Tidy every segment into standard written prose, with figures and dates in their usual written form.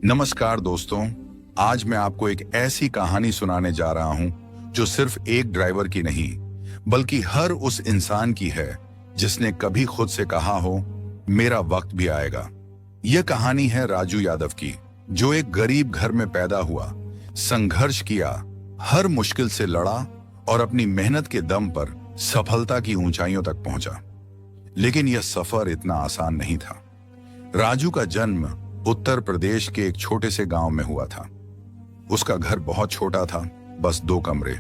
नमस्कार दोस्तों, आज मैं आपको एक ऐसी कहानी सुनाने जा रहा हूं जो सिर्फ एक ड्राइवर की नहीं बल्कि हर उस इंसान की है जिसने कभी खुद से कहा हो मेरा वक्त भी आएगा। यह कहानी है राजू यादव की, जो एक गरीब घर में पैदा हुआ, संघर्ष किया, हर मुश्किल से लड़ा और अपनी मेहनत के दम पर सफलता की ऊंचाइयों तक पहुंचा। लेकिन यह सफर इतना आसान नहीं था। राजू का जन्म उत्तर प्रदेश के एक छोटे से गांव में हुआ था। उसका घर बहुत छोटा था, बस 2 कमरे।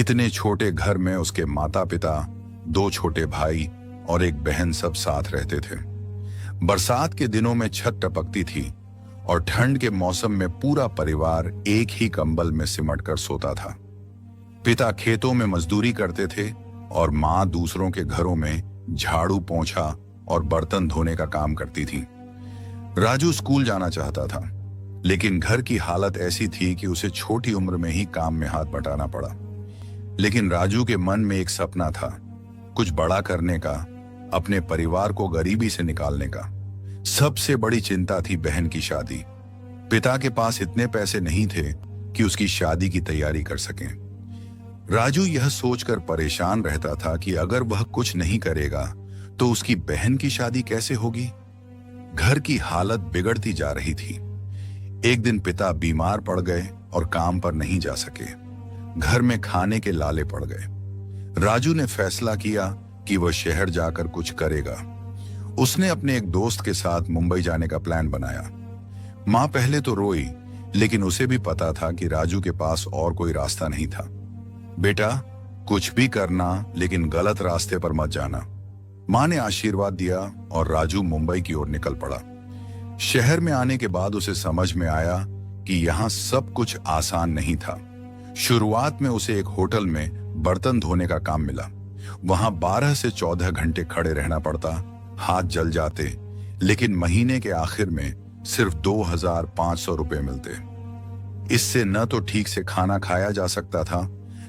इतने छोटे घर में उसके माता पिता, 2 छोटे भाई और एक बहन सब साथ रहते थे। बरसात के दिनों में छत टपकती थी और ठंड के मौसम में पूरा परिवार एक ही कंबल में सिमट कर सोता था। पिता खेतों में मजदूरी करते थे और माँ दूसरों के घरों में झाड़ू, पोंछा और बर्तन धोने का काम करती थी। राजू स्कूल जाना चाहता था, लेकिन घर की हालत ऐसी थी कि उसे छोटी उम्र में ही काम में हाथ बटाना पड़ा। लेकिन राजू के मन में एक सपना था, कुछ बड़ा करने का, अपने परिवार को गरीबी से निकालने का। सबसे बड़ी चिंता थी बहन की शादी। पिता के पास इतने पैसे नहीं थे कि उसकी शादी की तैयारी कर सकें। राजू यह सोचकर परेशान रहता था कि अगर वह कुछ नहीं करेगा तो उसकी बहन की शादी कैसे होगी। घर की हालत बिगड़ती जा रही थी। एक दिन पिता बीमार पड़ गए और काम पर नहीं जा सके। घर में खाने के लाले पड़ गए। राजू ने फैसला किया कि वह शहर जाकर कुछ करेगा। उसने अपने एक दोस्त के साथ मुंबई जाने का प्लान बनाया। मां पहले तो रोई, लेकिन उसे भी पता था कि राजू के पास और कोई रास्ता नहीं था। बेटा, कुछ भी करना, लेकिन गलत रास्ते पर मत जाना। मां ने आशीर्वाद दिया और राजू मुंबई की ओर निकल पड़ा। शहर में आने के बाद उसे समझ में आया कि यहां सब कुछ आसान नहीं था। शुरुआत में उसे एक होटल में बर्तन धोने का काम मिला। वहां 12 से 14 घंटे खड़े रहना पड़ता, हाथ जल जाते, लेकिन महीने के आखिर में सिर्फ 2,500 रुपए मिलते। इससे न तो ठीक से खाना खाया जा सकता था,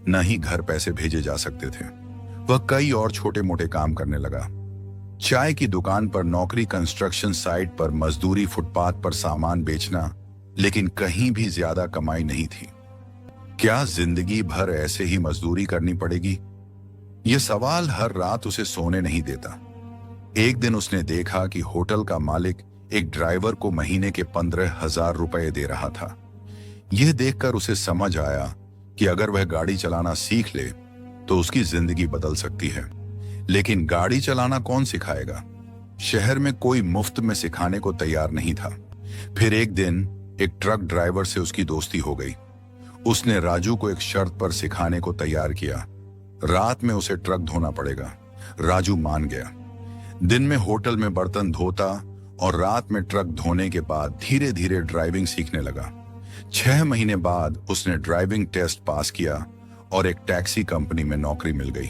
न ही घर पैसे भेजे जा सकते थे। वह कई और छोटे मोटे काम करने लगा। चाय की दुकान पर नौकरी, कंस्ट्रक्शन साइट पर मजदूरी, फुटपाथ पर सामान बेचना, लेकिन कहीं भी ज्यादा कमाई नहीं थी। क्या जिंदगी भर ऐसे ही मजदूरी करनी पड़ेगी? यह सवाल हर रात उसे सोने नहीं देता। एक दिन उसने देखा कि होटल का मालिक एक ड्राइवर को महीने के 15,000 रुपए दे रहा था। यह देखकर उसे समझ आया कि अगर वह गाड़ी चलाना सीख ले तो उसकी जिंदगी बदल सकती है। लेकिन गाड़ी चलाना कौन सिखाएगा? शहर में कोई मुफ्त में सिखाने को तैयार नहीं था। फिर एक दिन एक ट्रक ड्राइवर से उसकी दोस्ती हो गई। उसने राजू को एक शर्त पर सिखाने को तैयार किया। रात में उसे ट्रक धोना पड़ेगा। राजू मान गया। दिन में होटल में बर्तन धोता और रात में ट्रक धोने के बाद धीरे धीरे ड्राइविंग सीखने लगा। 6 महीने बाद उसने ड्राइविंग टेस्ट पास किया और एक टैक्सी कंपनी में नौकरी मिल गई।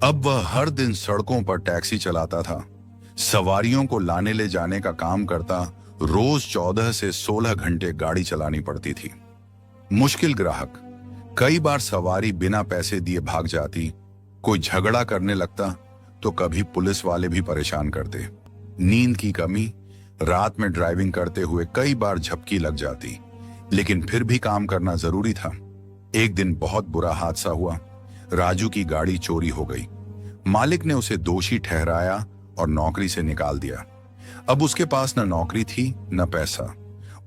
अब वह हर दिन सड़कों पर टैक्सी चलाता था, सवारियों को लाने ले जाने का काम करता। रोज 14 से 16 घंटे गाड़ी चलानी पड़ती थी। मुश्किल ग्राहक, कई बार सवारी बिना पैसे दिए भाग जाती, कोई झगड़ा करने लगता तो कभी पुलिस वाले भी परेशान करते। नींद की कमी, रात में ड्राइविंग करते हुए कई बार झपकी लग जाती, लेकिन फिर भी काम करना जरूरी था। एक दिन बहुत बुरा हादसा हुआ। राजू की गाड़ी चोरी हो गई। मालिक ने उसे दोषी ठहराया और नौकरी से निकाल दिया। अब उसके पास न नौकरी थी न पैसा।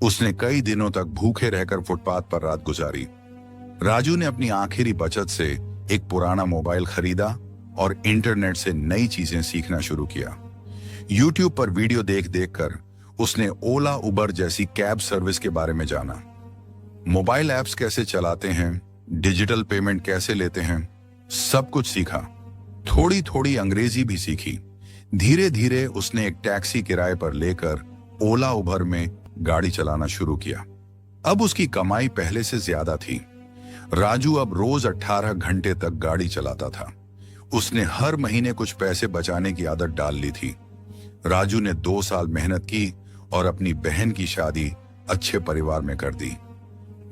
उसने कई दिनों तक भूखे रहकर फुटपाथ पर रात गुजारी। राजू ने अपनी आखिरी बचत से एक पुराना मोबाइल खरीदा और इंटरनेट से नई चीजें सीखना शुरू किया। यूट्यूब पर वीडियो देख देखकर उसने ओला, उबर जैसी कैब सर्विस के बारे में जाना। मोबाइल ऐप्स कैसे चलाते हैं, डिजिटल पेमेंट कैसे लेते हैं, सब कुछ सीखा। थोड़ी थोड़ी अंग्रेजी भी सीखी। धीरे धीरे उसने एक टैक्सी किराए पर लेकर ओला, उबर में गाड़ी चलाना शुरू किया। अब उसकी कमाई पहले से ज्यादा थी। राजू अब रोज 18 घंटे तक गाड़ी चलाता था। उसने हर महीने कुछ पैसे बचाने की आदत डाल ली थी। राजू ने 2 साल मेहनत की और अपनी बहन की शादी अच्छे परिवार में कर दी।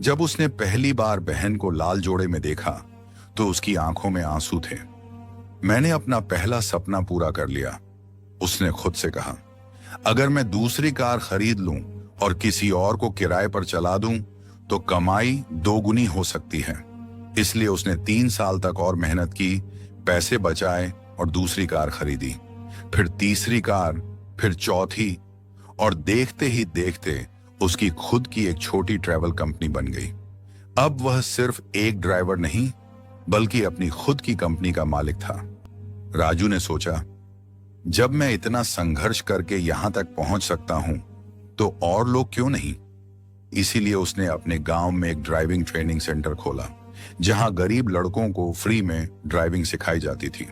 जब उसने पहली बार बहन को लाल जोड़े में देखा तो उसकी आंखों में आंसू थे। मैंने अपना पहला सपना पूरा कर लिया, उसने खुद से कहा। अगर मैं दूसरी कार खरीद लूं और किसी और को किराए पर चला दूं तो कमाई दोगुनी हो सकती है। इसलिए उसने 3 साल तक और मेहनत की, पैसे बचाए और दूसरी कार खरीदी, फिर तीसरी कार, फिर चौथी, और देखते ही देखते उसकी खुद की एक छोटी ट्रैवल कंपनी बन गई। अब वह सिर्फ एक ड्राइवर नहीं बल्कि अपनी खुद की कंपनी का मालिक था। राजू ने सोचा, जब मैं इतना संघर्ष करके यहां तक पहुंच सकता हूं तो और लोग क्यों नहीं। इसीलिए उसने अपने गांव में एक ड्राइविंग ट्रेनिंग सेंटर खोला जहां गरीब लड़कों को फ्री में ड्राइविंग सिखाई जाती थी।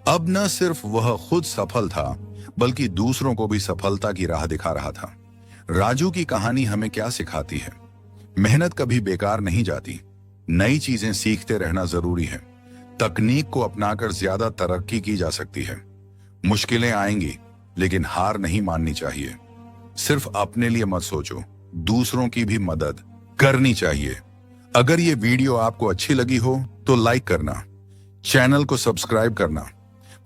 अब न सिर्फ वह खुद सफल था बल्कि दूसरों को भी सफलता की राह दिखा रहा था। राजू की कहानी हमें क्या सिखाती है? मेहनत कभी बेकार नहीं जाती। नई चीजें सीखते रहना जरूरी है। तकनीक को अपनाकर ज्यादा तरक्की की जा सकती है। मुश्किलें आएंगी लेकिन हार नहीं माननी चाहिए। सिर्फ अपने लिए मत सोचो, दूसरों की भी मदद करनी चाहिए। अगर ये वीडियो आपको अच्छी लगी हो तो लाइक करना, चैनल को सब्सक्राइब करना।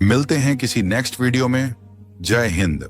मिलते हैं किसी नेक्स्ट वीडियो में। जय हिंद।